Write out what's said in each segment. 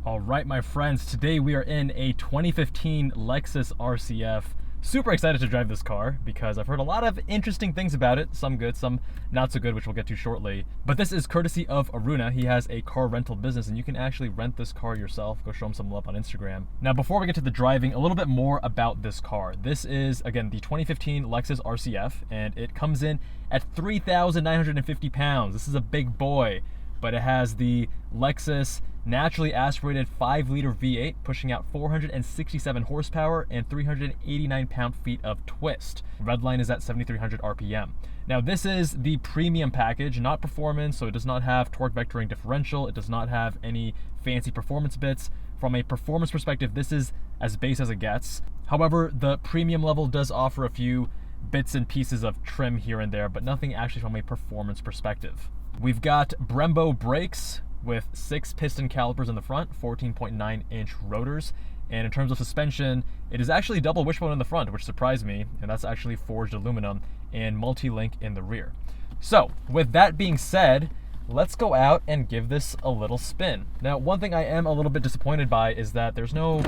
All right, my friends, today we are in a 2015 Lexus RC-F. Super excited to drive this car because I've heard a lot of interesting things about it, some good, some not so good, which we'll get to shortly. But this is courtesy of Aruna. He has a car rental business and you can actually rent this car yourself. Go show him some love on Instagram. Now, before we get to the driving, a little bit more about this car. This is, again, the 2015 Lexus RC-F, and it comes in at 3,950 pounds. This is a big boy, but it has the Lexus naturally aspirated 5-liter V8 pushing out 467 horsepower and 389 pound-feet of twist. Redline is at 7,300 RPM. Now this is the premium package, not performance, so it does not have torque vectoring differential, it does not have any fancy performance bits. From a performance perspective, this is as base as it gets. However, the premium level does offer a few bits and pieces of trim here and there, but nothing actually from a performance perspective. We've got Brembo brakes with 6 piston calipers in the front, 14.9-inch rotors, and in terms of suspension, it is actually double wishbone in the front, which surprised me, and that's actually forged aluminum, and multi-link in the rear. So, with that being said, let's go out and give this a little spin. Now, one thing I am a little bit disappointed by is that there's no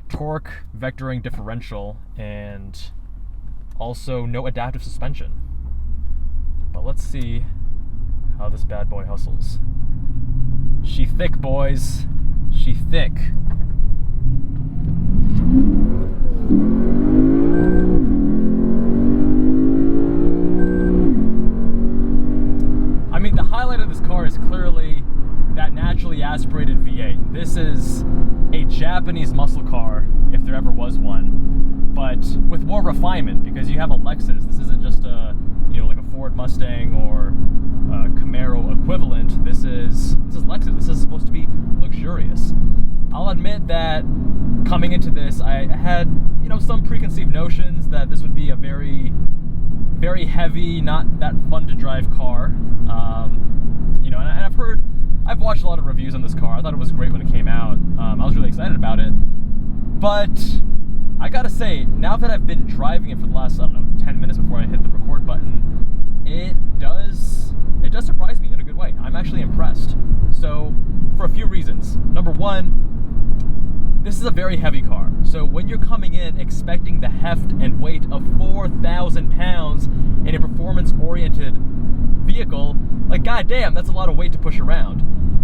torque vectoring differential and also no adaptive suspension. But let's see how this bad boy hustles. She thick, boys. She thick. I mean, the highlight of this car is clearly that naturally aspirated V8. This is a Japanese muscle car, if there ever was one, but with more refinement because you have a Lexus. This isn't just a, like a Ford Mustang or Camaro equivalent. This is Lexus. This is supposed to be luxurious. I'll admit that coming into this, I had some preconceived notions that this would be a very, very heavy, not that fun to drive car. And I've watched a lot of reviews on this car. I thought it was great when it came out. I was really excited about it, but I gotta say, now that I've been driving it for the last 10 minutes before I hit the record button, it does surprise me in a good way. I'm actually impressed. So, for a few reasons. Number one, this is a very heavy car. So when you're coming in expecting the heft and weight of 4,000 pounds in a performance-oriented vehicle, like goddamn, that's a lot of weight to push around.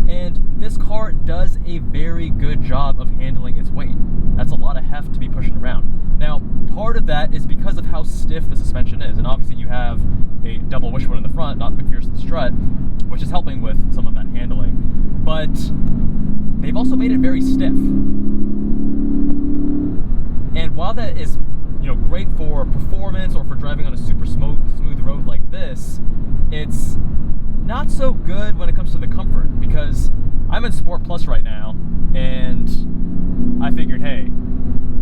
And this car does a very good job of handling its weight. That's a lot of heft to be pushing around. Now, part of that is because of how stiff the suspension is, and obviously you have a double wishbone in the front, not McPherson strut, which is helping with some of that handling. But they've also made it very stiff. And while that is, great for performance or for driving on a super smooth road like this, it's not so good when it comes to the comfort, because I'm in Sport Plus right now, and I figured, hey,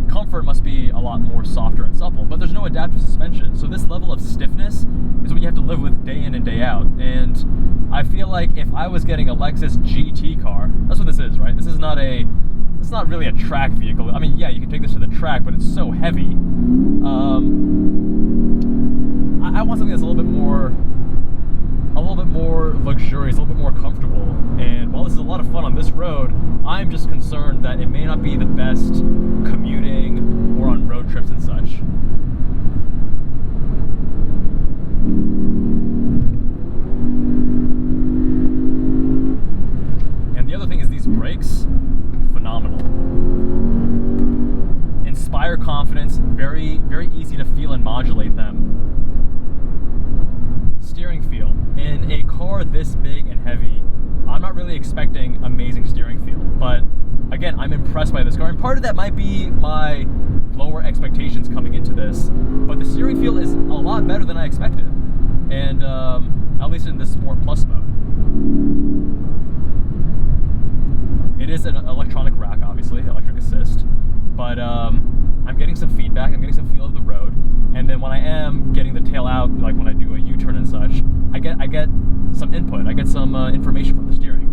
comfort must be a lot more softer and supple, but there's no adaptive suspension. So this level of stiffness is what you have to live with day in and day out. And I feel like if I was getting a Lexus GT car, that's what this is, right? This is not it's not really a track vehicle. I mean, yeah, you can take this to the track, but it's so heavy. I want something that's a little bit more luxurious, a little bit more comfortable. And while this is a lot of fun on this road, I'm just concerned that it may not be the best commuting or on road trips and such. And the other thing is these brakes, phenomenal. Inspire confidence, very, very easy to feel and modulate them. Steering feel. In a car this big and heavy, I'm not really expecting amazing steering feel, but again, I'm impressed by this car, and part of that might be my lower expectations coming into this, but the steering feel is a lot better than I expected, and at least in this Sport Plus mode. It is an electronic rack, obviously, electric assist, but I'm getting some feedback, I'm getting some feel of the road, and then when I am getting the tail out, like when I do a U-turn and such, I get some input, I get some information from the steering.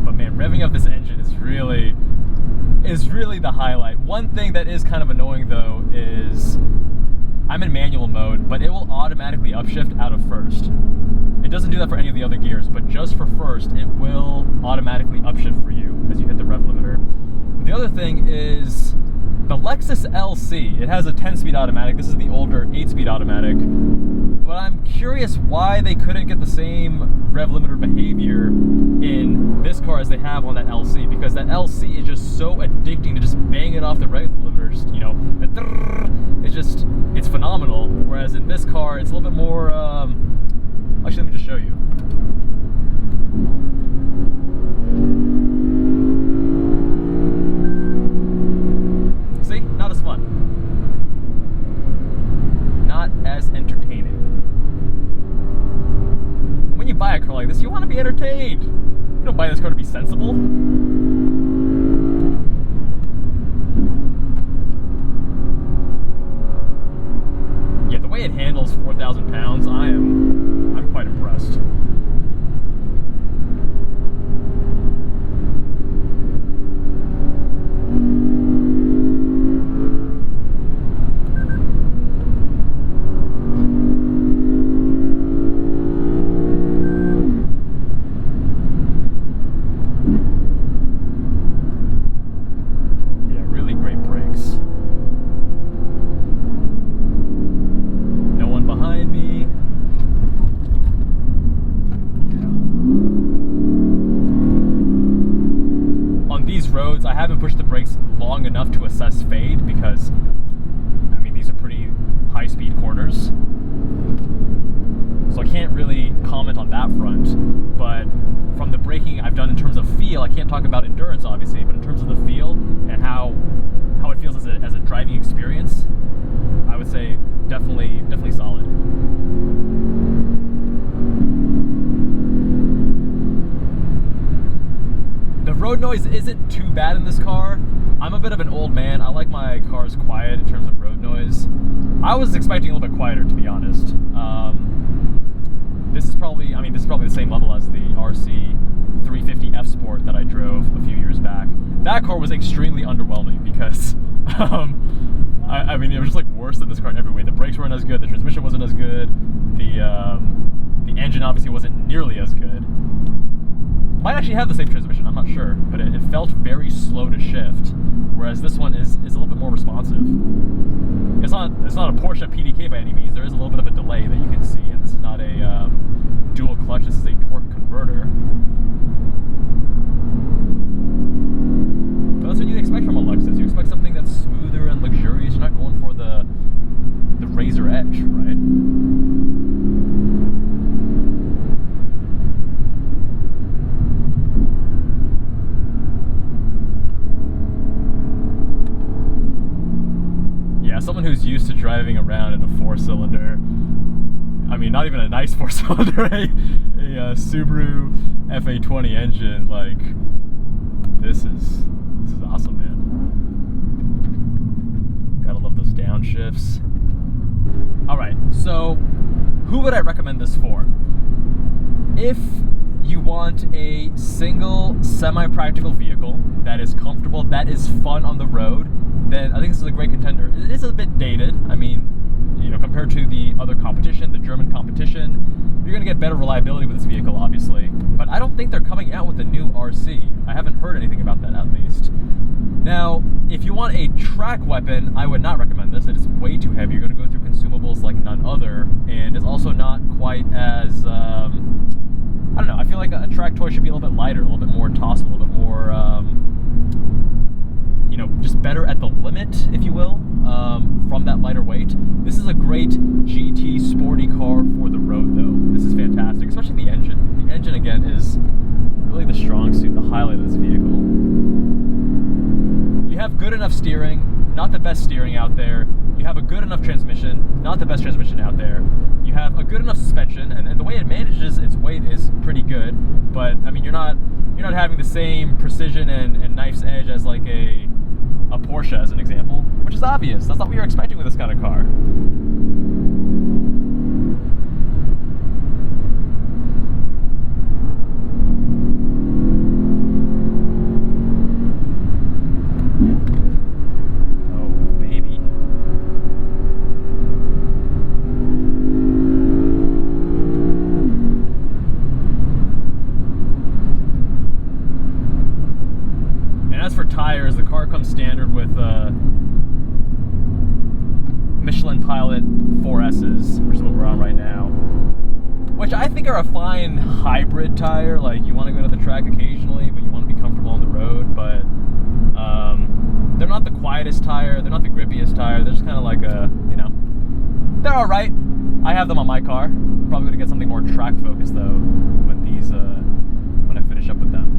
But man, revving up this engine is really the highlight. One thing that is kind of annoying though is I'm in manual mode, but it will automatically upshift out of first. It doesn't do that for any of the other gears, but just for first, it will automatically upshift for you as you hit the rev limiter. The other thing is the Lexus LC. It has a 10-speed automatic. This is the older 8-speed automatic. But I'm curious why they couldn't get the same rev limiter behavior in this car as they have on that LC, because that LC is just so addicting to just bang it off the rev limiters, you know. It's phenomenal. Whereas in this car, it's a little bit more, actually, let me just show you. See? Not as fun. Not as entertaining. When you buy a car like this, you want to be entertained. You don't buy this car to be sensible. Yeah, the way it handles 4,000 pounds, I'm quite impressed. Roads, I haven't pushed the brakes long enough to assess fade because, I mean, these are pretty high-speed corners. So I can't really comment on that front, but from the braking I've done in terms of feel, I can't talk about endurance obviously, but in terms of the feel and how it feels as a driving experience, I would say definitely solid. The road noise isn't too bad in this car. I'm a bit of an old man. I like my cars quiet in terms of road noise. I was expecting a little bit quieter, to be honest. This is probably the same level as the RC-350F Sport that I drove a few years back. That car was extremely underwhelming because, I mean, it was just like worse than this car in every way. The brakes weren't as good, the transmission wasn't as good, the engine obviously wasn't nearly as good. Might actually have the same transmission, I'm not sure, but it felt very slow to shift, whereas this one is a little bit more responsive. It's not a Porsche PDK by any means. There is a little bit of a delay that you can see, and this is not a dual clutch, this is a torque converter. But that's what you expect from a Lexus. You expect something that's smoother and luxurious. You're not going for the razor edge, right? Someone who's used to driving around in a 4-cylinder, I mean, not even a nice 4-cylinder, a Subaru FA20 engine, like, this is awesome, man. Gotta love those downshifts. Alright, so who would I recommend this for? If you want a single semi-practical vehicle that is comfortable, that is fun on the road, then I think this is a great contender. It is a bit dated. I mean, you know, compared to the other competition, the German competition, you're gonna get better reliability with this vehicle, obviously. But I don't think they're coming out with a new RC. I haven't heard anything about that, at least. Now, if you want a track weapon, I would not recommend this. It is way too heavy. You're gonna go through consumables like none other, and it's also not quite as, I don't know, I feel like a track toy should be a little bit lighter, a little bit more tossable, a little bit more, you know, just better at the limit, if you will, from that lighter weight. This is a great GT sporty car for the road, though. This is fantastic, especially the engine. The engine, again, is really the strong suit, the highlight of this vehicle. You have good enough steering, not the best steering out there. You have a good enough transmission, not the best transmission out there. You have a good enough suspension, and the way it manages its weight is pretty good, but, I mean, you're not having the same precision and knife's edge as like a Porsche, as an example, which is obvious. That's not what you're expecting with this kind of car. Oh, baby. think are a fine hybrid tire. Like, you want to go to the track occasionally, but you want to be comfortable on the road. But they're not the quietest tire. They're not the grippiest tire. They're just kind of like a, you know, they're all right. I have them on my car. Probably gonna get something more track focused though when these when I finish up with them.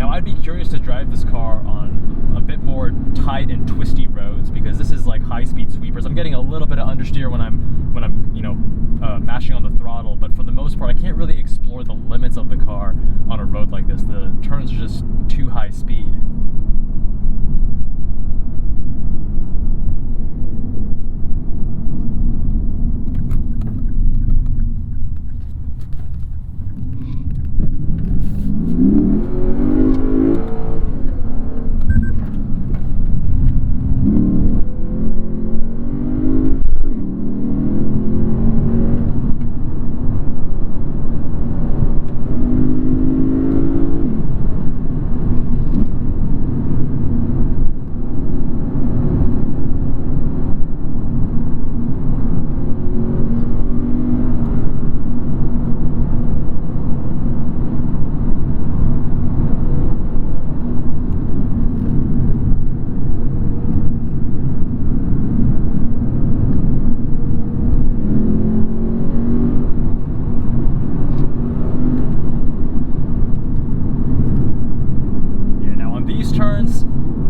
I'd be curious to drive this car on a bit more tight and twisty roads, because this is like high-speed sweepers. I'm getting a little bit of understeer when I'm you know, mashing on the throttle, but for the most part I can't really explore the limits of the car on a road like this. The turns are just too high speed.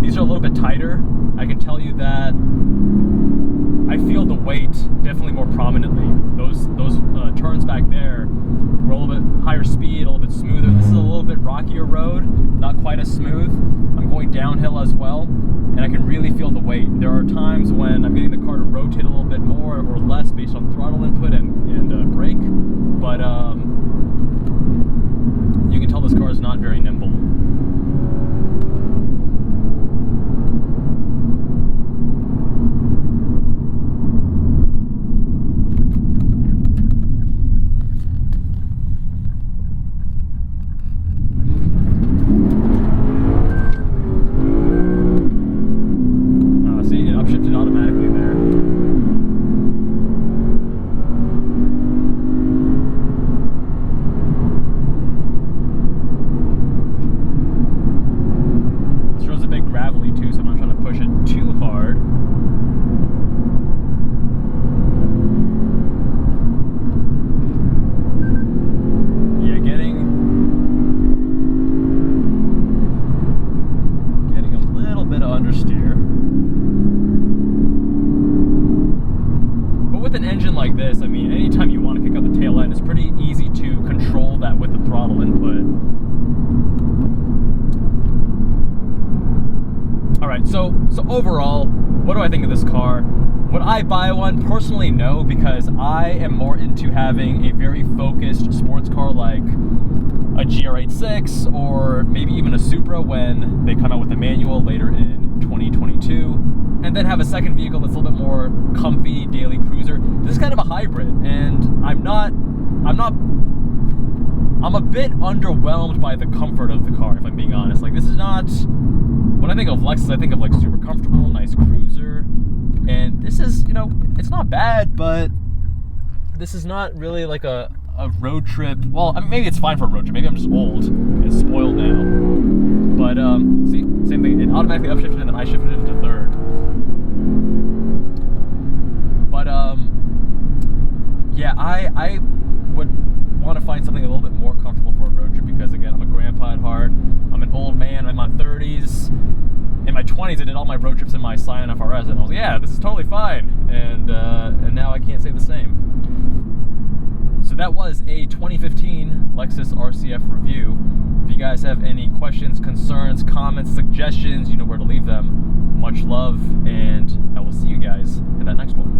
These are a little bit tighter. I can tell you that I feel the weight definitely more prominently. Those turns back there were a little bit higher speed, a little bit smoother. This is a little bit rockier road, not quite as smooth. I'm going downhill as well, and I can really feel the weight. There are times when I'm getting the car to rotate a little bit more or less based on throttle input and brake, but you can tell this car is not very nimble. Upshifted automatically there. This road's a bit gravelly too, so I'm not trying to push it too hard. Yeah, getting a little bit of understeer. With an engine like this, I mean, anytime you want to kick out the tail end, it's pretty easy to control that with the throttle input. Alright, so overall, what do I think of this car? Would I buy one? Personally, no, because I am more into having a very focused sports car like a GR86 or maybe even a Supra when they come out with a manual later in 2022. And then have a second vehicle that's a little bit more comfy, daily cruiser. This is kind of a hybrid, and I'm a bit underwhelmed by the comfort of the car, if I'm being honest. Like, this is not, when I think of Lexus, I think of like super comfortable, nice cruiser, and this is, you know, it's not bad, but this is not really like a road trip. Well, I mean, maybe it's fine for a road trip. Maybe I'm just old and spoiled now. But see, same thing. It automatically upshifted and then I shifted it into third. But yeah, I would want to find something a little bit more comfortable for a road trip, because again, I'm a grandpa at heart. I'm an old man. I'm in my 30s. In my 20s, I did all my road trips in my Scion FRS, and I was like, yeah, this is totally fine. And now I can't say the same. So that was a 2015 Lexus RC-F review. If you guys have any questions, concerns, comments, suggestions, you know where to leave them. Much love, and I will see you guys in that next one.